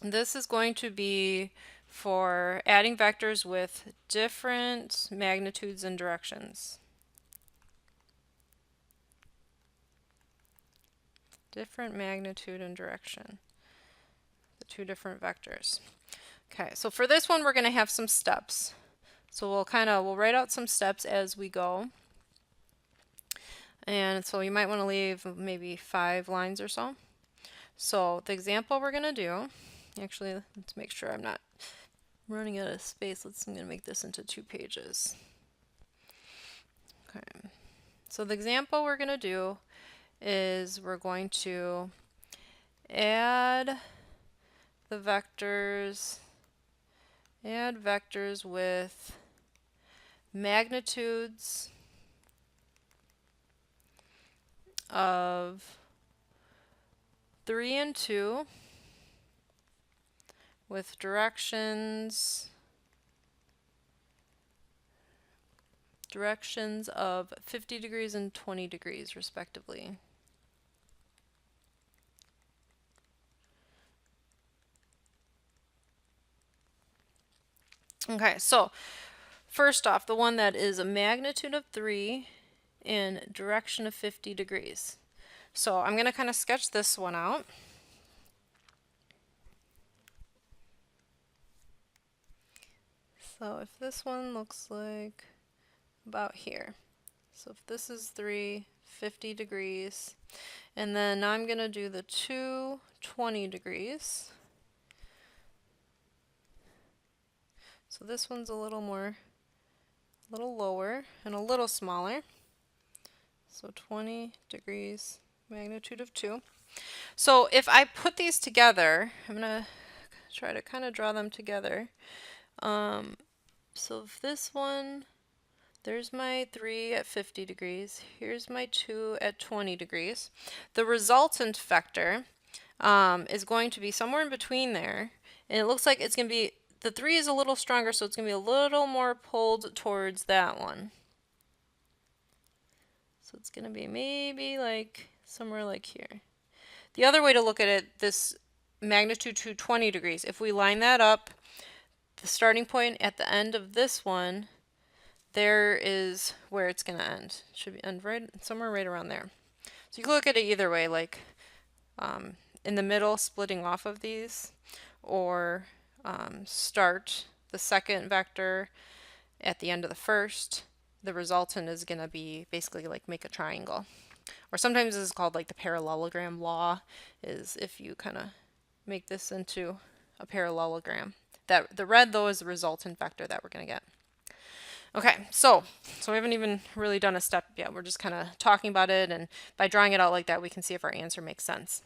This is going to be for adding vectors with different magnitudes and directions. Different magnitude and direction. The two different vectors. Okay, so for this one we're going to have some steps. So we'll write out some steps as we go. And so you might want to leave maybe 5 lines or so. So the example we're going to do, actually let's make sure I'm not running out of space. I'm going to make this into 2 pages. Okay. So the example we're going to do is we're going to add the vectors, add vectors with magnitudes of 3 and 2 with directions of 50 degrees and 20 degrees respectively. Okay, so first off, the one that is a magnitude of 3 and direction of 50 degrees. So I'm going to kind of sketch this one out. So if this one looks like about here. So if this is 50 degrees, and then now I'm going to do the 20 degrees. So this one's a little lower and a little smaller. So 20 degrees, magnitude of 2. So if I put these together, I'm going to try to kind of draw them together. So if this one, there's my 3 at 50 degrees. Here's my 2 at 20 degrees. The resultant vector is going to be somewhere in between there. And it looks like it's going to be, the 3 is a little stronger, so it's going to be a little more pulled towards that one. So it's going to be maybe like somewhere like here. The other way to look at it, this magnitude to 20 degrees, if we line that up, the starting point at the end of this one, there is where it's going to end. It should be end right somewhere right around there. So you can look at it either way, like in the middle, splitting off of these, or start the second vector at the end of the first. The resultant is going to be basically like make a triangle. Or sometimes this is called like the parallelogram law, is if you kind of make this into a parallelogram. That the red though is the resultant vector that we're going to get. Okay, so we haven't even really done a step yet. We're just kind of talking about it, and by drawing it out like that, we can see if our answer makes sense.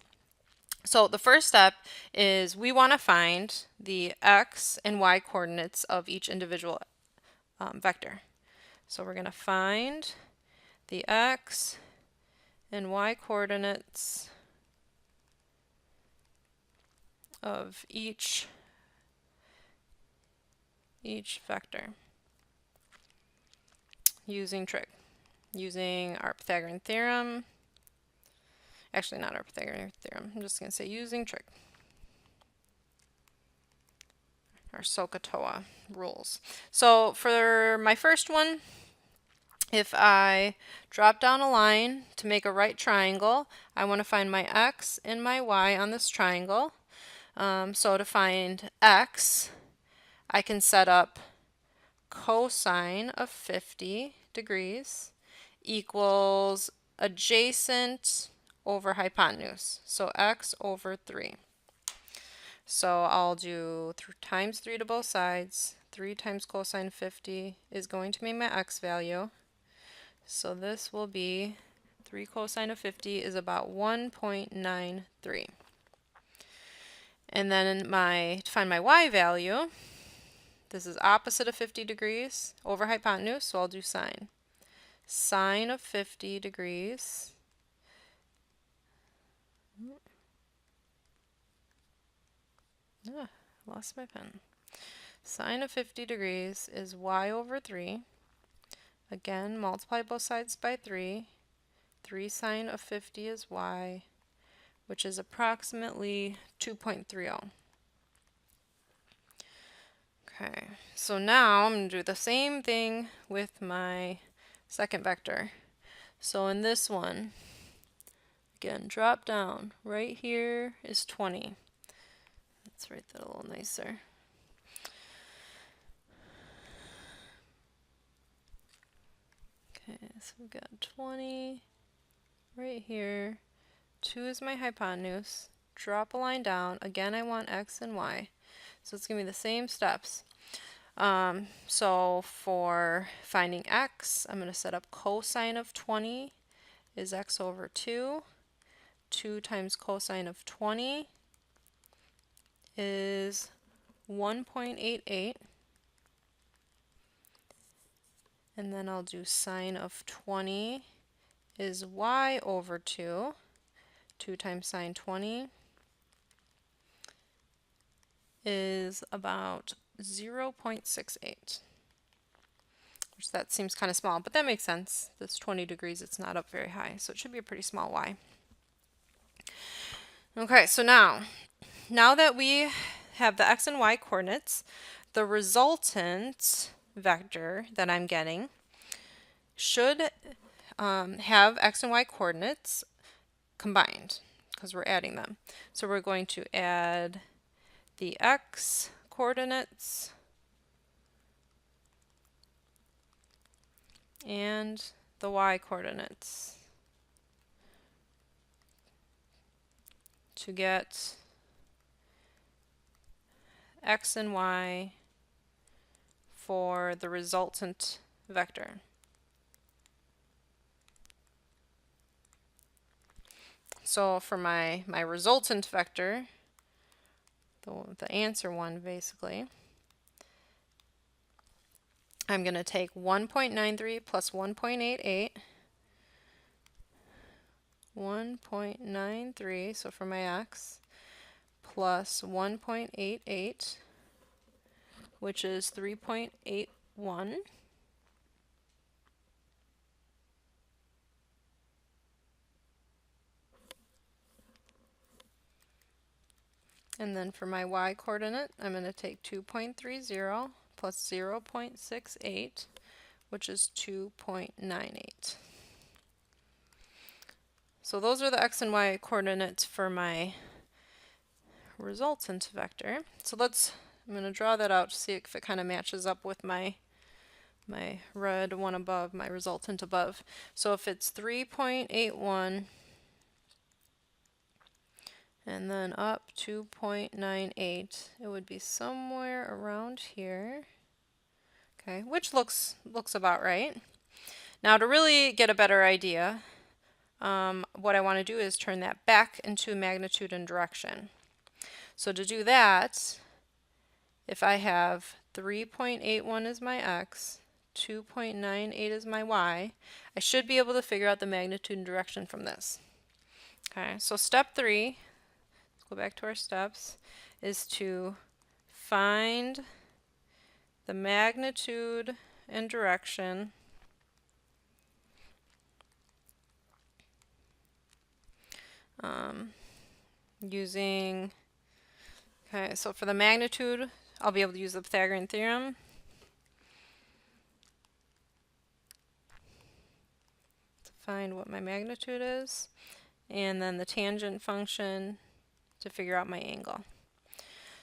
So the first step is we want to find the x and y coordinates of each individual vector. So we're going to find the x and y coordinates of each vector using trig, using our Pythagorean theorem. Actually, not our Pythagorean theorem. I'm just going to say using trig. Our SOHCAHTOA rules. So for my first one, if I drop down a line to make a right triangle, I want to find my x and my y on this triangle. So to find x, I can set up cosine of 50 degrees equals adjacent over hypotenuse. So x over 3. So I'll do times 3 to both sides. 3 times cosine 50 is going to be my x value. So this will be 3 cosine of 50 is about 1.93. And then to find my y value, this is opposite of 50 degrees over hypotenuse, so I'll do sine. Sine of 50 degrees lost my pen. Sine of 50 degrees is y over 3. Again, multiply both sides by 3. 3 sine of 50 is y, which is approximately 2.30. Okay, so now I'm going to do the same thing with my second vector. So in this one, again, drop down. Right here is 20. Let's write that a little nicer. Okay, so we've got 20 right here. 2 is my hypotenuse. Drop a line down. Again, I want x and y. So it's going to be the same steps. So for finding x, I'm going to set up cosine of 20 is x over 2. 2 times cosine of 20 is 1.88. And then I'll do sine of 20 is y over 2. 2 times sine 20 is about 0.68. Which that seems kind of small, but that makes sense. That's 20 degrees, it's not up very high, so it should be a pretty small y. Okay, so now that we have the x and y coordinates, the resultant vector that I'm getting should have x and y coordinates combined because we're adding them. So we're going to add the x coordinates and the y coordinates to get x and y for the resultant vector. So for my resultant vector, the answer one basically, I'm going to take 1.93 plus 1.88, 1.93, so for my x, plus 1.88, which is 3.81. And then for my y coordinate, I'm going to take 2.30 plus 0.68, which is 2.98. So those are the x and y coordinates for my resultant vector. So I'm going to draw that out to see if it kind of matches up with my red one above, my resultant above. So if it's 3.81 and then up 2.98, it would be somewhere around here. Okay, which looks about right. Now to really get a better idea, what I want to do is turn that back into magnitude and direction. So to do that, if I have 3.81 as my x, 2.98 is my y, I should be able to figure out the magnitude and direction from this. Okay, so step 3, let's go back to our steps, is to find the magnitude and direction using, okay, so for the magnitude, I'll be able to use the Pythagorean theorem. To find what my magnitude is, and then the tangent function to figure out my angle.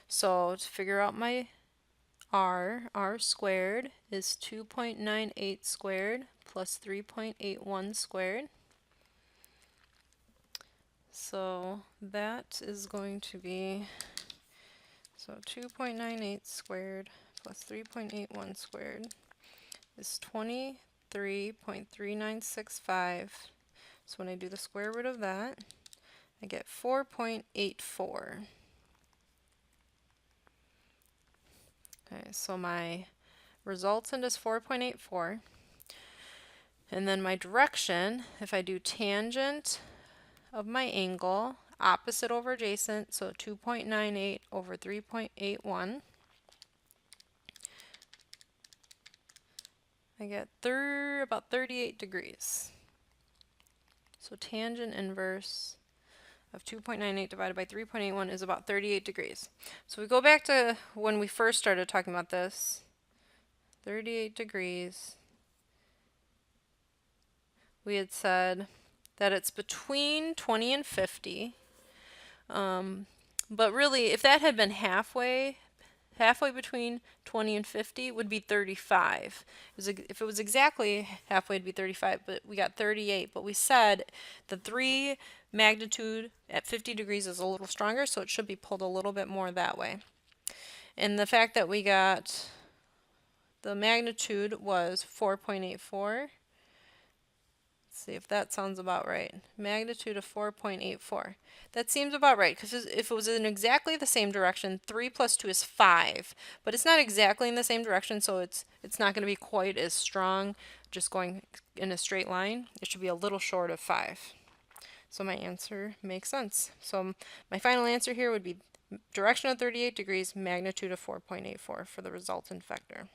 So to figure out my r squared is 2.98 squared plus 3.81 squared. So that is going to be, so 2.98 squared plus 3.81 squared is 23.3965. So when I do the square root of that, I get 4.84. Okay, so my resultant is 4.84. And then my direction, if I do tangent of my angle, opposite over adjacent, so 2.98 over 3.81, I get about 38 degrees. So tangent inverse of 2.98 divided by 3.81 is about 38 degrees. So we go back to when we first started talking about this. 38 degrees. We had said that it's between 20 and 50. But really, if that had been halfway between 20 and 50 would be 35. If it was exactly halfway, it'd be 35, but we got 38. But we said the 3 magnitude at 50 degrees is a little stronger, so it should be pulled a little bit more that way. And the fact that we got the magnitude was 4.84. See if that sounds about right. Magnitude of 4.84. That seems about right, because if it was in exactly the same direction, 3 plus 2 is 5. But it's not exactly in the same direction, so it's not going to be quite as strong just going in a straight line. It should be a little short of 5. So my answer makes sense. So my final answer here would be direction of 38 degrees, magnitude of 4.84 for the resultant vector.